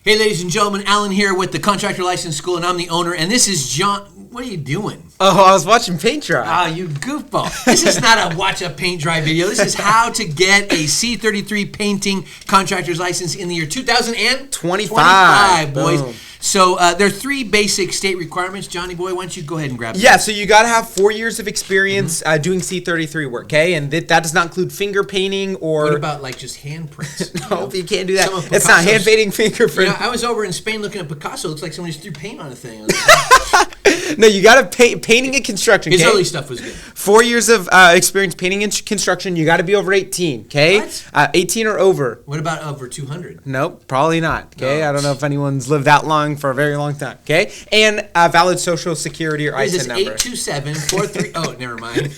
Hey, ladies and gentlemen, Alan here with the Contractor License School, and I'm the owner, and this is John. What are you doing? Oh, I was watching paint dry. Ah, you goofball. This is not a watch a paint dry video. This is how to get a C-33 painting contractor's license in the year 2025, boys. Boom. So there are three basic state requirements. Johnny boy, why don't you go ahead and grab Yeah, so you got to have 4 years of experience doing C-33 work, okay? And that does not include finger painting or... What about like just handprints? No, you can't do that. Some of It's not hand Picasso's- painting fingerprint. I was over in Spain looking at Picasso. It looks like somebody just threw paint on a thing. No, you got to painting and construction, His okay? early stuff was good. 4 years of experience painting and construction. You got to be over 18, okay? What? 18 or over. What about over 200? Nope, probably not, okay? No. I don't know if anyone's lived that long for a very long time, okay? And valid social security or What is ISIN this, number. 827-43... Oh, never mind.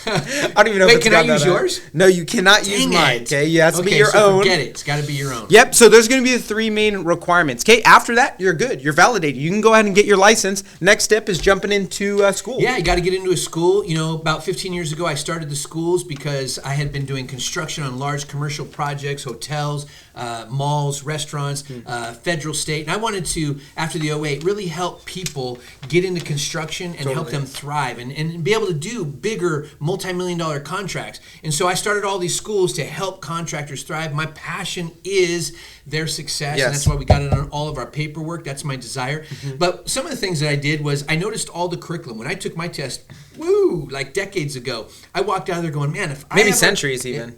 I don't even know Wait, if it's can I got use that out. yours? No, you cannot use Dang mine, it. okay? You have to be Okay, your so own. forget it. It's got to be your own. Yep, so there's going to be the three main requirements. Okay, after that, you're good. You're validated. You can go ahead and get your license. Next step is jumping into school. Yeah, you got to get into a school. You know, about 15 years ago, I started the schools because I had been doing construction on large commercial projects, hotels, malls, restaurants, federal, state. And I wanted to, after the '08, really help people get into construction and help them thrive and be able to do bigger multi-million-dollar contracts. And so I started all these schools to help contractors thrive. My passion is their success, Yes. and that's why we got it on all of our paperwork. That's my desire. But some of the things that I did was I noticed all the curriculum. When I took my test, like decades ago, I walked out of there going, man, if I Maybe ever, centuries even.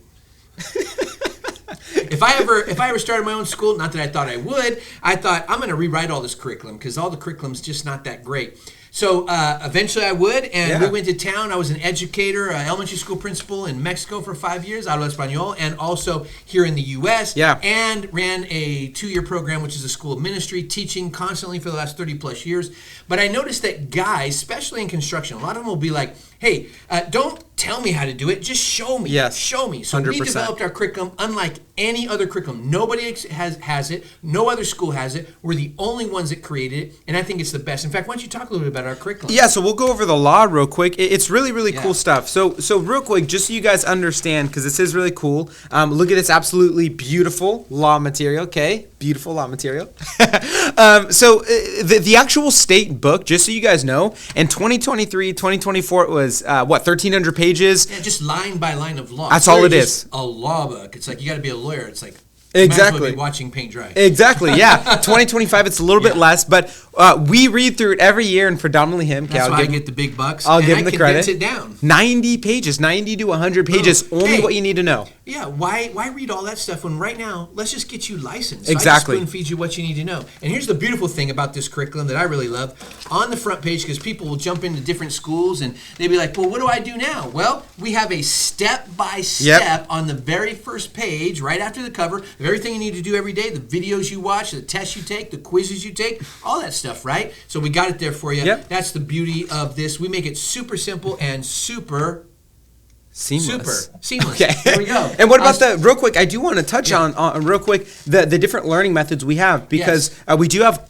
if I ever started my own school, not that I thought I would, I thought I'm going to rewrite all this curriculum because all the curriculum's just not that great. So eventually I would, and we went to town. I was an educator, elementary school principal in Mexico for 5 years, Hablo Español, and also here in the U.S. Yeah. And ran a 2-year program, which is a school of ministry, teaching constantly for the last 30 plus years. But I noticed that guys, especially in construction, a lot of them will be like, hey, don't tell me how to do it, just show me. Yes. Show me. So we 100%. developed our curriculum unlike any other curriculum. Nobody has it. No other school has it. We're the only ones that created it, and I think it's the best. In fact, why don't you talk a little bit about our curriculum? Yeah, so we'll go over the law real quick. It's really, really Yeah. cool stuff. So real quick, just so you guys understand, because this is really cool, look at this absolutely beautiful law material, okay? Beautiful law material. The actual state book, just so you guys know, in 2023, 2024, it was, 1,300 pages? Yeah, just line by line of law. That's It's all really it just is. a law book. It's like you got to be a lawyer. It's like Exactly. might as well be watching paint dry. Exactly, yeah. 2025, it's a little bit Yeah. less, but we read through it every year, and predominantly him. Okay, That's I'll why I give him- get the big bucks. I'll and give him the condense credit. it down. 90 pages, 90 to 100 pages, only Hey. what you need to know. Yeah, why read all that stuff when right now, let's just get you licensed. So Exactly. I just spoon feed you what you need to know. And here's the beautiful thing about this curriculum that I really love. On the front page, because people will jump into different schools and they'll be like, well, what do I do now? Well, we have a step-by-step on the very first page, right after the cover, of everything you need to do every day, the videos you watch, the tests you take, the quizzes you take, all that stuff, right? So we got it there for you. Yep. That's the beauty of this. We make it super simple and super Seamless. seamless. Okay. There we go. And what about real quick, I do want to touch on real quick the different learning methods we have, because we do have,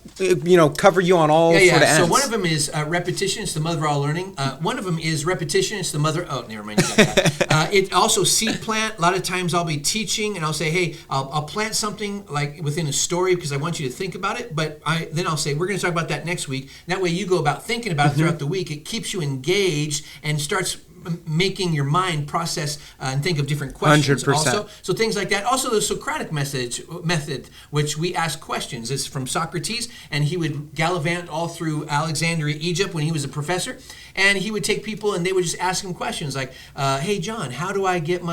cover you on all sort of ends. So one of them is repetition. It's the mother of all learning. One of them is repetition. It's the mother. Oh, never mind. You got that. It also seed plant. A lot of times I'll be teaching and I'll say, hey, I'll plant something like within a story because I want you to think about it. But then I'll say, we're going to talk about that next week. That way you go about thinking about it throughout the week. It keeps you engaged and starts making your mind process and think of different questions 100%. also. So things like that. Also the Socratic method, which we ask questions. It's from Socrates, and he would gallivant all through Alexandria, Egypt when he was a professor. And he would take people and they would just ask him questions like, hey, John, how do I get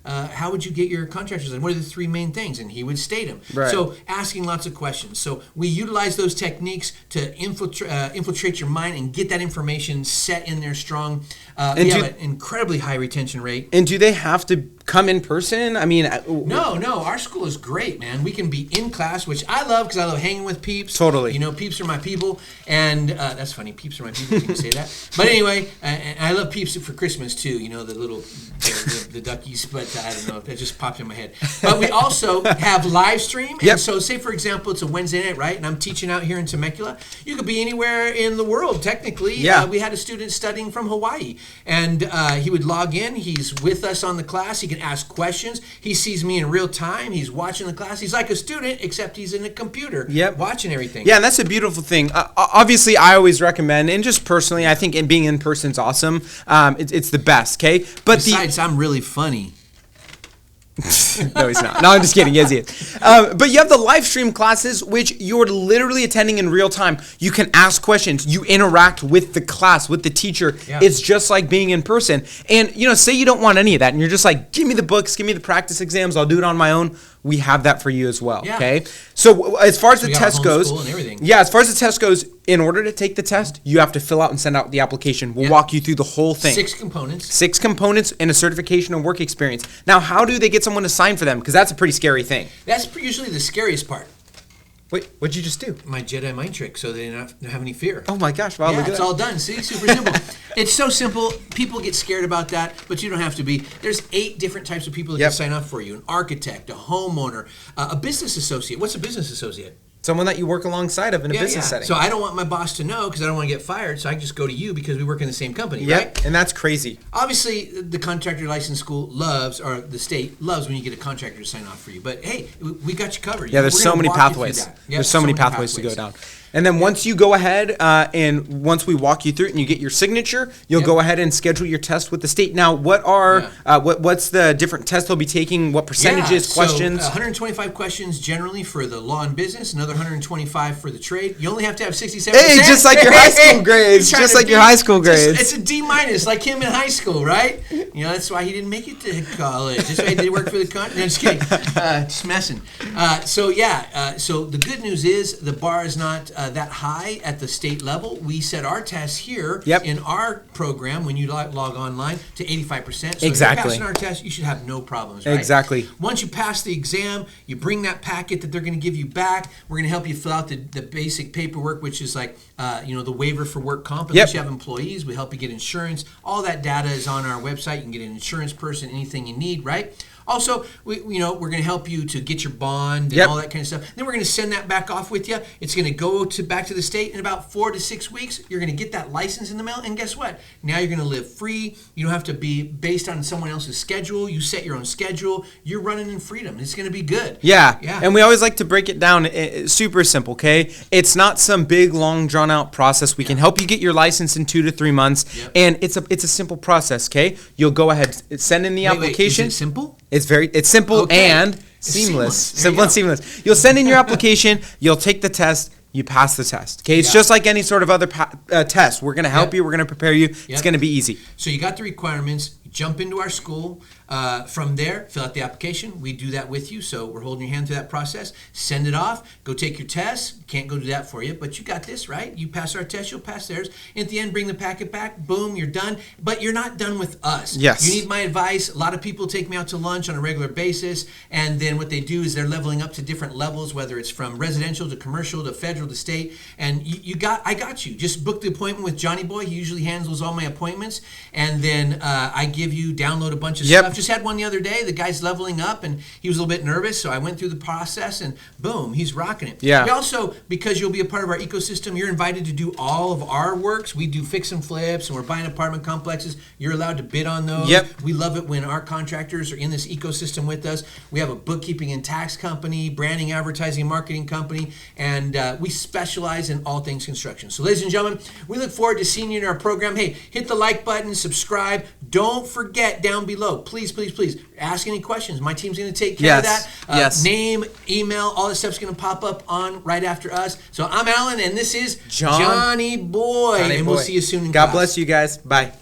how would you get your contractors? And what are the three main things? And he would state them. Right. So asking lots of questions. So we utilize those techniques to infiltrate your mind and get that information set in there strong. We have an incredibly high retention rate. And do they have to come in person? I mean... No. Our school is great, man. We can be in class, which I love because I love hanging with peeps. Totally. Peeps are my people. And that's funny. Peeps are my people. You can say that. But anyway, and I love peeps for Christmas, too. The little... the duckies. But I don't know. That just popped in my head. But we also have live stream. Yep. And so say, for example, it's a Wednesday night, right? And I'm teaching out here in Temecula. You could be anywhere in the world, technically. Yeah. We had a student studying from Hawaii. And he would log in. He's with us on the class. He can can ask questions. He sees me in real time. He's watching the class. He's like a student, except he's in a computer watching everything. Yeah, and that's a beautiful thing. Obviously, I always recommend, and just personally, I think being in person is awesome. It's the best, okay? But besides, I'm really funny. No, he's not. No, I'm just kidding. Yes, he is. But you have the live stream classes, which you're literally attending in real time. You can ask questions. You interact with the class, with the teacher. Yeah. It's just like being in person. And, say you don't want any of that, and you're just like, give me the books, give me the practice exams. I'll do it on my own. We have that for you as well, okay? So as far as the test goes, as far as the test goes, in order to take the test, you have to fill out and send out the application. We'll walk you through the whole thing. 6 components. 6 components and a certification and work experience. Now, how do they get someone to sign for them? Because that's a pretty scary thing. That's usually the scariest part. Wait, what'd you just do? My Jedi mind trick, so they don't have any fear. Oh my gosh! Wow, yeah, look at it's that. all done. See, super simple. It's so simple. People get scared about that, but you don't have to be. There's 8 different types of people that can sign up for you: an architect, a homeowner, a business associate. What's a business associate? Someone that you work alongside of in a business setting. So I don't want my boss to know because I don't want to get fired. So I just go to you because we work in the same company, right? And that's crazy. Obviously, the contractor license school loves, or the state loves when you get a contractor to sign off for you. But hey, we got you covered. Yeah, there's so many pathways. There's so many pathways to go down. And then once you go ahead and once we walk you through it and you get your signature, you'll go ahead and schedule your test with the state. Now, what's the different tests they'll be taking? What percentages, questions? 125 questions generally for the law and business, another 125 for the trade. You only have to have 67%. Hey, just like your high school grades. Just like your high school grades. It's a D-, like him in high school, right? That's why he didn't make it to college. That's why he did work for the country. No, just kidding. Just messing. So the good news is the bar is not that high at the state level. We set our tests here in our program when you log online to 85%. So if you're passing our test, you should have no problems, right? Exactly. Once you pass the exam, you bring that packet that they're going to give you back. We're going to help you fill out the basic paperwork, which is like the waiver for work comp. Unless you have employees, we help you get insurance. All that data is on our website. You can get an insurance person, anything you need, right? Also, we're going to help you to get your bond and all that kind of stuff. Then we're going to send that back off with you. It's going to go back to the state in about 4 to 6 weeks. You're going to get that license in the mail, and guess what? Now you're going to live free. You don't have to be based on someone else's schedule. You set your own schedule. You're running in freedom. It's going to be good. Yeah. And we always like to break it down super simple, okay? It's not some big, long, drawn-out process. We can help you get your license in 2 to 3 months, and it's a simple process, okay? You'll go ahead, send in the application. Is it simple? It's simple and seamless. Simple and seamless. You'll send in your application, you'll take the test, you pass the test. Okay, it's just like any sort of other test. We're going to help you, we're going to prepare you. It's going to be easy. So you got the requirements, jump into our school. From there, fill out the application. We do that with you, so we're holding your hand through that process. Send it off. Go take your test. Can't go do that for you, but you got this, right? You pass our test, you'll pass theirs. And at the end, bring the packet back. Boom, you're done. But you're not done with us. Yes. You need my advice. A lot of people take me out to lunch on a regular basis, and then what they do is they're leveling up to different levels, whether it's from residential to commercial to federal to state. And I got you. Just book the appointment with Johnny Boy. He usually handles all my appointments, and then I give you download a bunch of stuff. Just had one the other day. The guy's leveling up, and he was a little bit nervous, so I went through the process, and boom, he's rocking it. Yeah. We also, because you'll be a part of our ecosystem, you're invited to do all of our works. We do fix and flips, and we're buying apartment complexes. You're allowed to bid on those. We love it when our contractors are in this ecosystem with us. We have a bookkeeping and tax company, branding, advertising, and marketing company, and we specialize in all things construction. So, ladies and gentlemen, we look forward to seeing you in our program. Hey, hit the like button, subscribe. Don't forget down below, please, ask any questions. My team's going to take care of that. Name, email, all this stuff's going to pop up on right after us. So I'm Alan, and this is Johnny Boy. And we'll see you soon in class. God bless you guys. Bye.